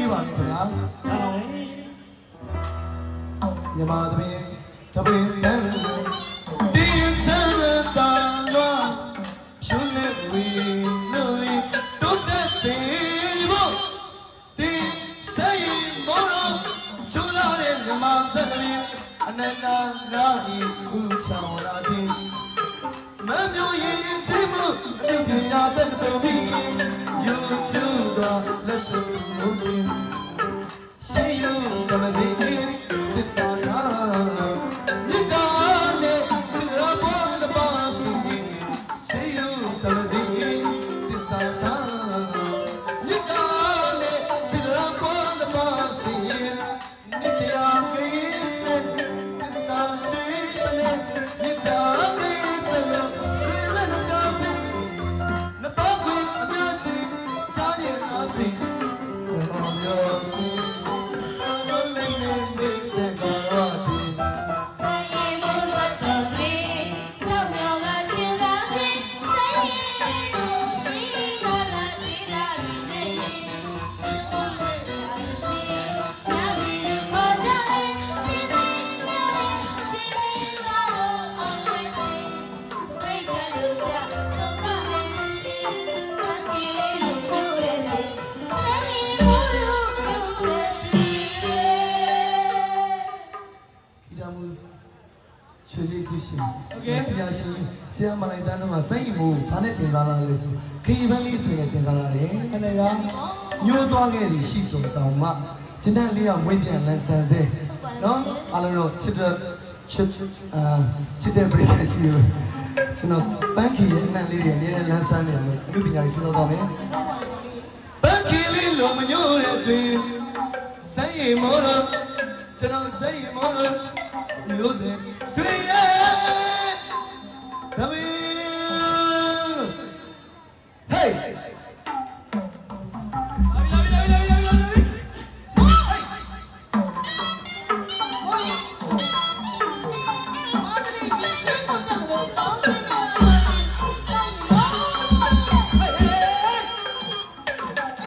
ပေးပါခင်ဗျာညီမသမီးတပင်းတန်းဒီစံတာလောဖြူနေဝီနိုဝီတုတ်တဲ့စီဘောဒီဆိုင်မောရောချူလာတဲ့ညီမစက်သမီးအနန္တနာဤခုဆောင်လာခြင်းမမျိုးရင်ချင်းမှုအပြုပညာပဲတော်ပြီ YouTube ကလက်စုံလို့ရှေးယူကမသိသစ္စာနာမြတ်တာနဲ့သူရပေါ်တဲ့ပါစီရှေးယူကမသိသစ္စာနာမြတ်တာနဲ့သူရပေါ်တဲ့ပါစီမြတ်တရားကိစ္စသစ္စာရှိတဲ့မြတ်တာကိစ္စလို့ဆွေးနွေးကြစေနဘောကွေအများရှိစားရတာစီဘောရောစီဆရာမလိုက်တန်းတော့စိတ်မှုဘာနဲ့တင်စားလာလဲဆိုခရီးပန်းလေးတွင်တင်စားလာတယ်ခဏကညှိုးသွားခဲ့သည်ရှိဆုံးတောင်မှရင်းနှံလေးကမွေးပြန်လန်းဆန်းစေနော်အားလုံးတော့ချစ်တဲ့ပရိသတ်ရှိရကျွန်တော်ပန်းခီရဲ့အနှံလေးတွေအများနဲ့လန်းဆန်းနေတယ်အမှုပညာတွေကျူးတော့မယ်ပန်းခီလေးလုံးမညို့တဲ့တွင်စိတ်မောတော့ကျွန်တော်စိတ်မောတော့မျိုးစင်တွေ့ရ